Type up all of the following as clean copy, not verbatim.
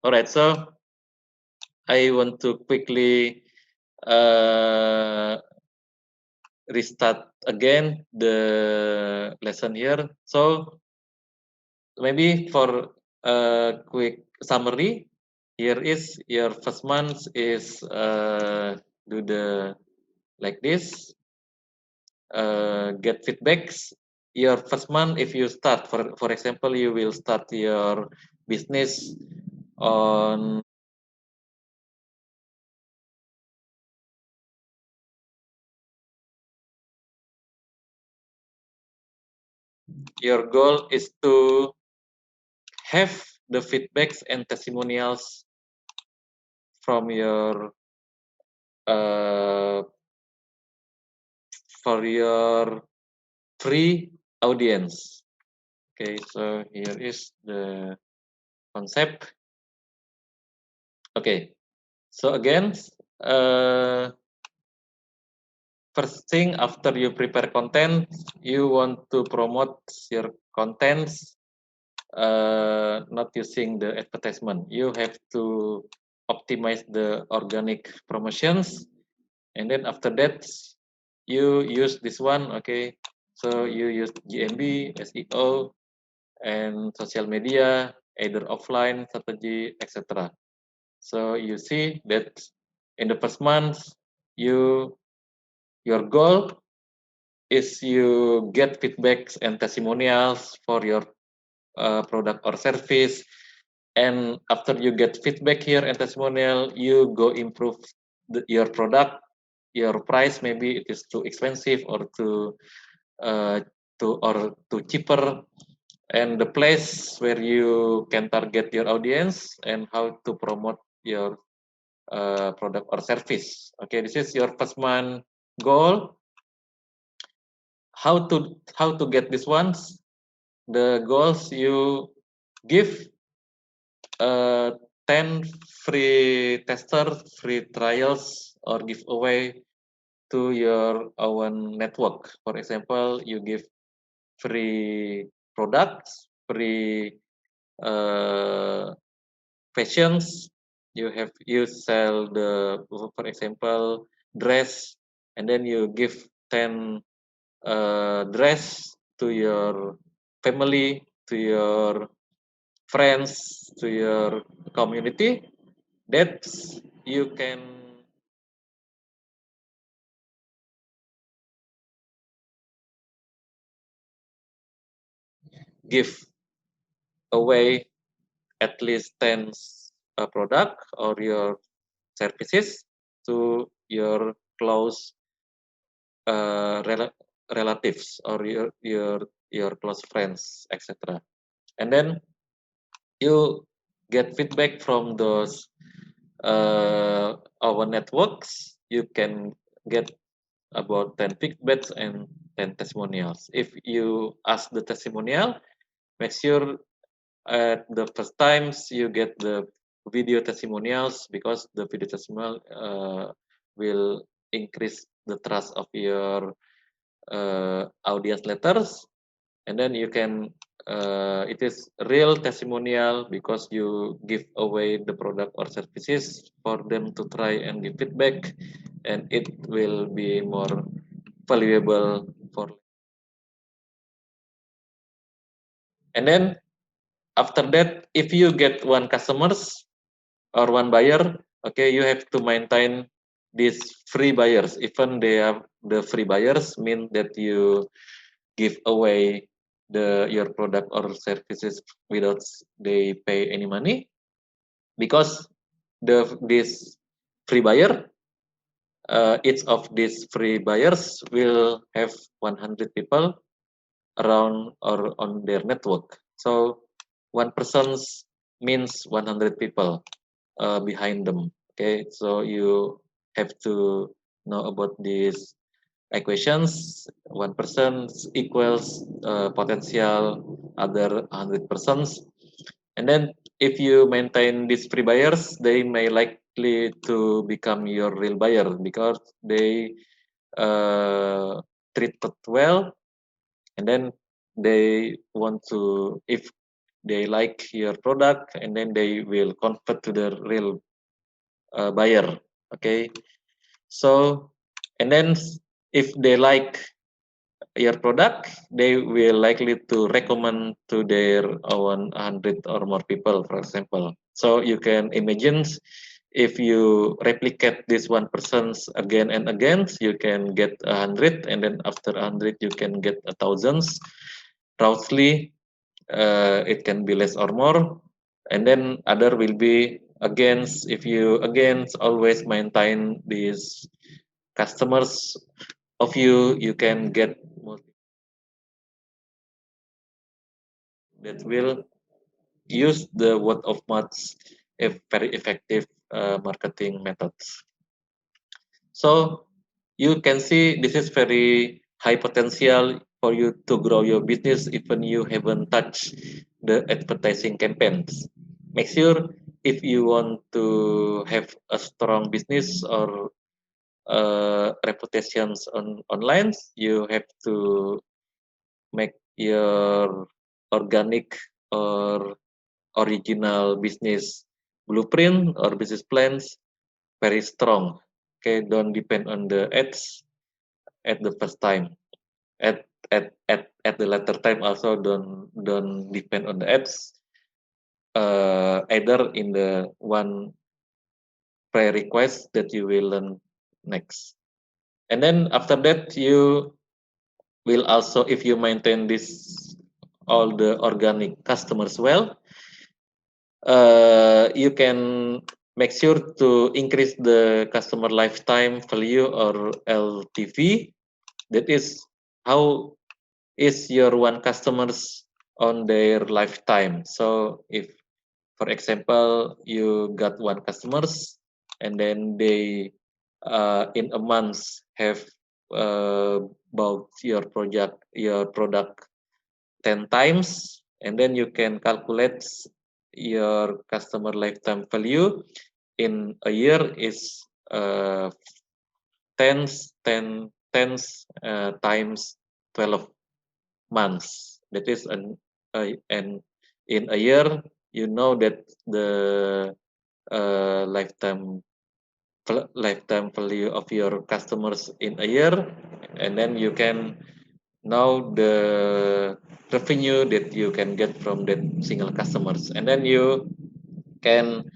All right, so I want to quickly restart again the lesson here. So maybe for a quick summary, here is your first month is do the like this, get feedbacks. Your first month, if you start, for example, you will start your business on your goal is to have the feedbacks and testimonials from your uh, for your free audience. Okay, so here is the concept. Okay, so again, uh, first thing after you prepare content, you want to promote your contents, not using the advertisement. You have to optimize the organic promotions, and then after that, you use this one. Okay, so you use GMB, SEO, and social media, either offline strategy, etc. So you see that in the first month, you your goal is you get feedbacks and testimonials for your product or service, and after you get feedback here and testimonial, you go improve your product, your price. Maybe it is too expensive or uh, too cheaper, and the place where you can target your audience and how to promote your product or service. Okay, this is your first month goal. How to get these ones? The goals you give 10 free testers, free trials, or giveaway to your own network. For example, you give free products, free uh, fashions. You sell the, for example, dress, and then you give 10 dress to your family, to your friends, to your community. That you can give away at least 10 product or your services to your close relatives or your close friends, etc. And then you get feedback from those our networks. You can get about 10 feedbacks and 10 testimonials. If you ask the testimonial, make sure at the first times you get the video testimonials, because the video testimonial will increase the trust of your audience letters, and then you can it is real testimonial because you give away the product or services for them to try and give feedback, and it will be more valuable for. And then after that, if you get one customers or one buyer, okay, you have to maintain these free buyers. Even they are the free buyers, mean that you give away your product or services without they pay any money, because this free buyer, each of these free buyers will have 100 people around or on their network. So one person's means 100 people behind them. Okay, so you have to know about these equations. One person equals potential other 100 persons, and then if you maintain these free buyers, they may likely to become your real buyer because they treated well, and then they want to, if they like your product, and then they will convert to the real buyer. Okay, so and then if they like your product, they will likely to recommend to their 100 or more people, for example. So you can imagine if you replicate this one person's again and again, you can get 100, and then after 100 you can get a thousands. Roughly, it can be less or more, and then other will be against if you against always maintain these customers of you, you can get that will use the word of mouth if very effective marketing methods. So you can see this is very high potential for you to grow your business even you haven't touched the advertising campaigns. Make sure if you want to have a strong business or reputations on online, you have to make your organic or original business blueprint or business plans very strong. Okay, don't depend on the ads at the first time. At the latter time also don't depend on the ads. Either in the one prerequisite that you will learn next, and then after that you will also, if you maintain this all the organic customers well, you can make sure to increase the customer lifetime value or LTV. That is how is your one customers on their lifetime. So if, for example, you got one customers and then they in a month have bought your product 10 times, and then you can calculate your customer lifetime value in a year is uh, times 12 months. That is and in a year, you know that the lifetime value of your customers in a year, and then you can know the revenue that you can get from that single customers, and then you can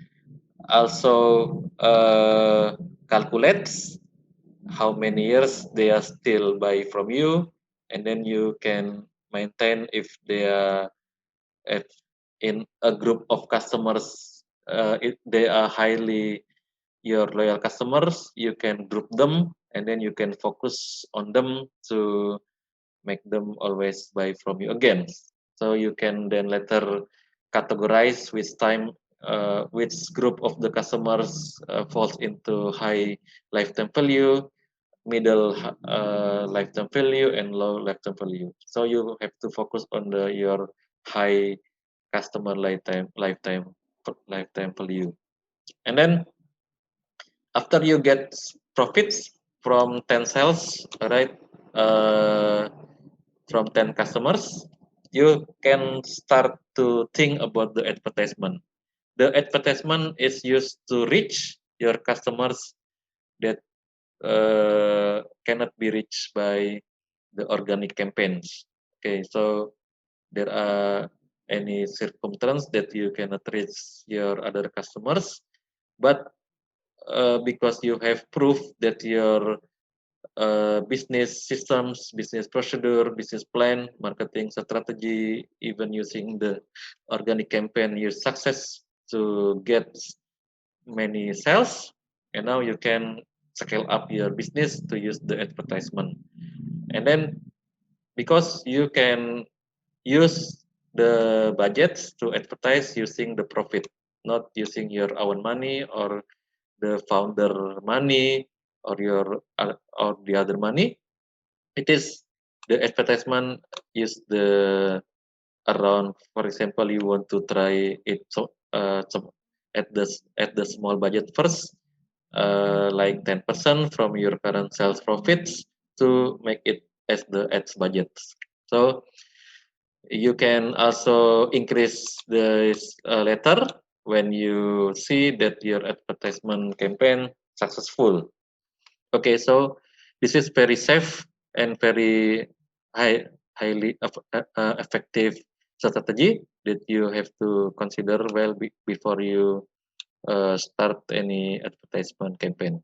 also calculate how many years they are still buy from you, and then you can maintain if they are if in a group of customers, if they are highly your loyal customers, you can group them, and then you can focus on them to make them always buy from you again. So you can then later categorize which time, which group of the customers falls into high lifetime value, middle lifetime value, and low lifetime value. So you have to focus on your high customer lifetime value, and then after you get profits from 10 sales, right? Uh, from 10 customers, you can start to think about the advertisement. The advertisement is used to reach your customers that cannot be reached by the organic campaigns. Okay, so there are any circumstance that you cannot reach your other customers, but because you have proof that your business systems, business procedure, business plan, marketing strategy, even using the organic campaign, you success to get many sales, and now you can scale up your business to use the advertisement. And then because you can use the budgets to advertise using the profit, not using your own money or the founder money or your or the other money. It is the advertisement is the around, for example, you want to try it at the small budget first, like 10% from your current sales profits to make it as the ads budget. So You can also increase this later when you see that your advertisement campaign successful. Okay, so this is very safe and very highly effective strategy that you have to consider well before you start any advertisement campaign.